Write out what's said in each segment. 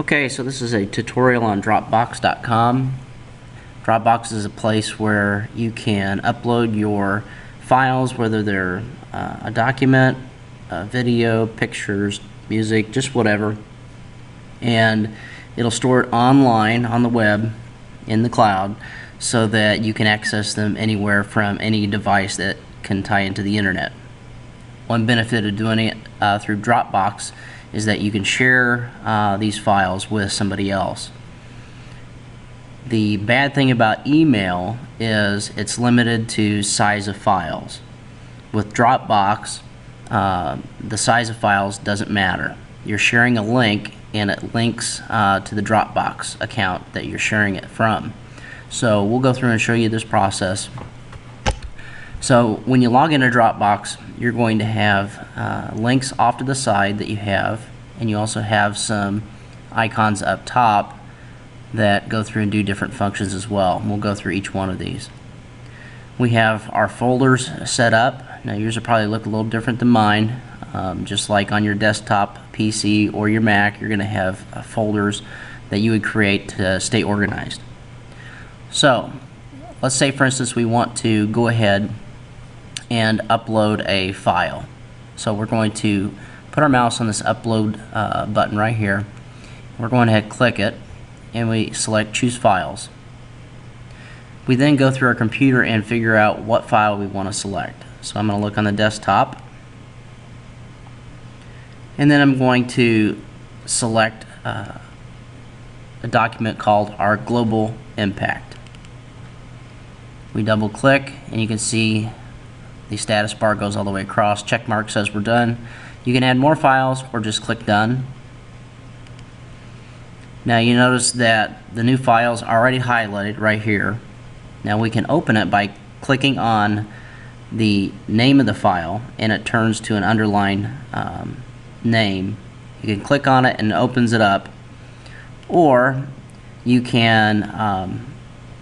Okay, so this is a tutorial on Dropbox.com. Dropbox is a place where you can upload your files, whether they're a document, a video, pictures, music, just whatever, and it'll store it online on the web in the cloud so that you can access them anywhere from any device that can tie into the internet. One benefit of doing it through Dropbox is that you can share these files with somebody else. The bad thing about email is it's limited to size of files. With Dropbox, the size of files doesn't matter. You're sharing a link and it links to the Dropbox account that you're sharing it from. So we'll go through and show you this process. So when you log into Dropbox, you're going to have links off to the side that you have, and you also have some icons up top that go through and do different functions as well. And we'll go through each one of these. We have our folders set up. Now yours will probably look a little different than mine. Just like on your desktop PC or your Mac, you're going to have folders that you would create to stay organized. So let's say, for instance, we want to go ahead and upload a file. So we're going to put our mouse on this upload button right here. We're going to click it and we select choose files. We then go through our computer and figure out what file we want to select. So I'm going to look on the desktop, and then I'm going to select a document called our global impact. We double click and you can see the status bar goes all the way across. Check mark says we're done. You can add more files or just click done. Now you notice that the new file is already highlighted right here. Now we can open it by clicking on the name of the file and it turns to an underlined name. You can click on it and it opens it up, or you can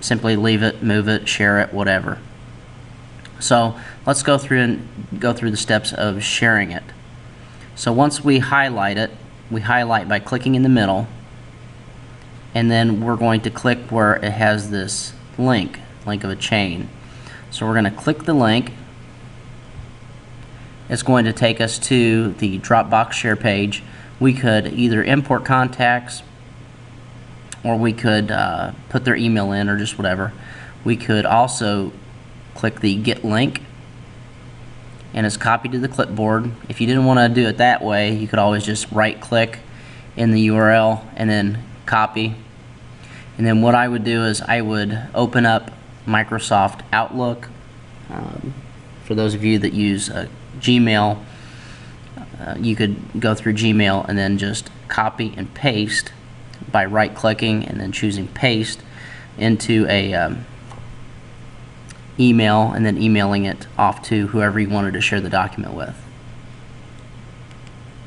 simply leave it, move it, share it, whatever. So let's go through the steps of sharing it. So once we highlight it, we highlight by clicking in the middle, and then we're going to click where it has this link of a chain. So we're going to click the link. It's going to take us to the Dropbox share page. We could either import contacts, or we could put their email in, or just whatever. We could also click the get link and it's copied to the clipboard. If you didn't want to do it that way, you could always just right click in the URL and then copy. And then what I would do is I would open up Microsoft Outlook. For those of you that use Gmail, you could go through Gmail and then just copy and paste by right clicking and then choosing paste into a email, and then emailing it off to whoever you wanted to share the document with.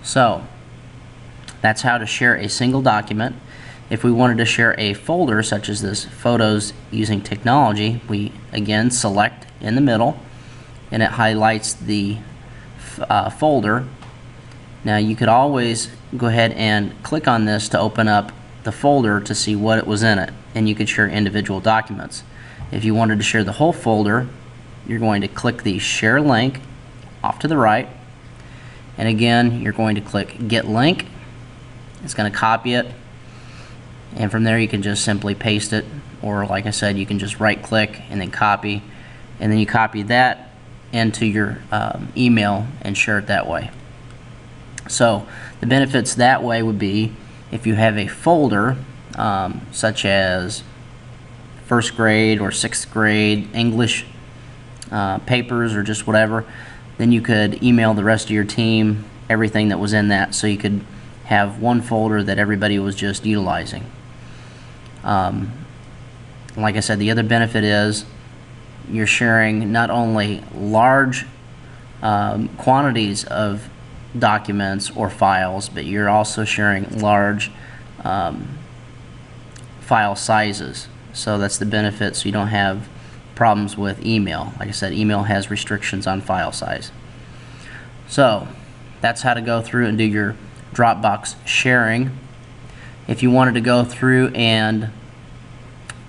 So that's how to share a single document. If we wanted to share a folder such as this, photos using technology, we again select in the middle and it highlights the folder. Now you could always go ahead and click on this to open up the folder to see what it was in it, and you could share individual documents. If you wanted to share the whole folder, you're going to click the share link off to the right, and again you're going to click get link. It's going to copy it, and from there you can just simply paste it, or like I said, you can just right click and then copy, and then you copy that into your email and share it that way. So the benefits that way would be, if you have a folder such as first grade or sixth grade English papers or just whatever, then you could email the rest of your team everything that was in that, so you could have one folder that everybody was just utilizing. Like I said, the other benefit is you're sharing not only large quantities of documents or files, but you're also sharing large file sizes. So that's the benefit, so you don't have problems with email. Like I said, email has restrictions on file size. So that's how to go through and do your Dropbox sharing. If you wanted to go through and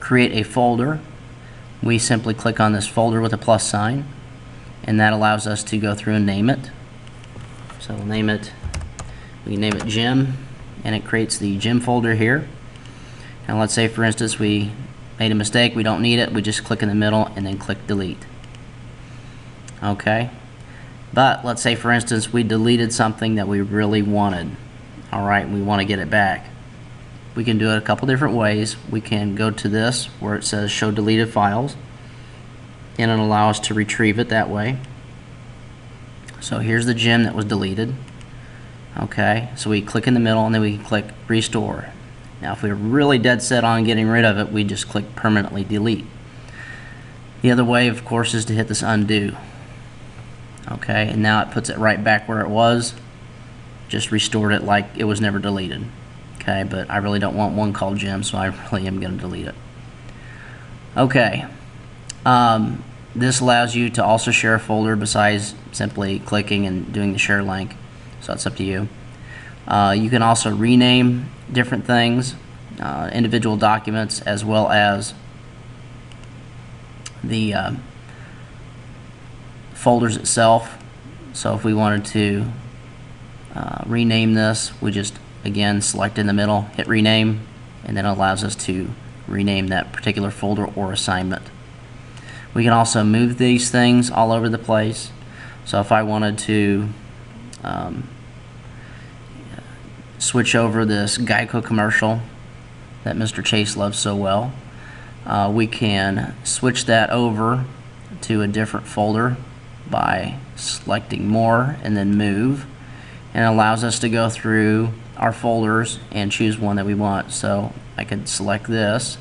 create a folder, we simply click on this folder with a plus sign, and that allows us to go through and name it. So we'll name it, we can name it Gym, and it creates the Gym folder here. Now let's say for instance we made a mistake, we don't need it, we just click in the middle and then click delete. Okay, but let's say for instance we deleted something that we really wanted. Alright, we want to get it back. We can do it a couple different ways. We can go to this where it says show deleted files, and it'll allow us to retrieve it that way. So here's the gym that was deleted. Okay, so we click in the middle and then we can click restore. Now if we're really dead set on getting rid of it, we just click permanently delete. The other way of course is to hit this undo. Okay, and now it puts it right back where it was. Just restored it like it was never deleted. Okay, but I really don't want one called Gym, so I really am going to delete it. Okay, this allows you to also share a folder besides simply clicking and doing the share link, so it's up to you. You can also rename different things, individual documents, as well as the folders itself. So if we wanted to rename this, we just again select in the middle, hit rename, and then it allows us to rename that particular folder or assignment. We can also move these things all over the place. So if I wanted to switch over this Geico commercial that Mr. Chase loves so well, we can switch that over to a different folder by selecting more and then move, and it allows us to go through our folders and choose one that we want. So I could select this.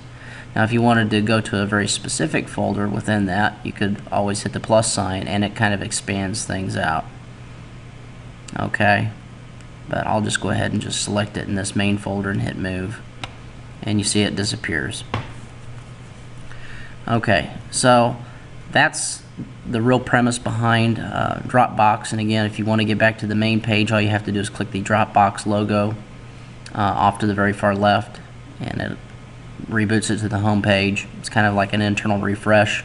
Now if you wanted to go to a very specific folder within that, you could always hit the plus sign and it kind of expands things out. Okay, but I'll just go ahead and just select it in this main folder and hit move, and you see it disappears. Okay, so that's the real premise behind Dropbox. And again, if you want to get back to the main page, all you have to do is click the Dropbox logo off to the very far left, and it reboots it to the home page. It's kind of like an internal refresh.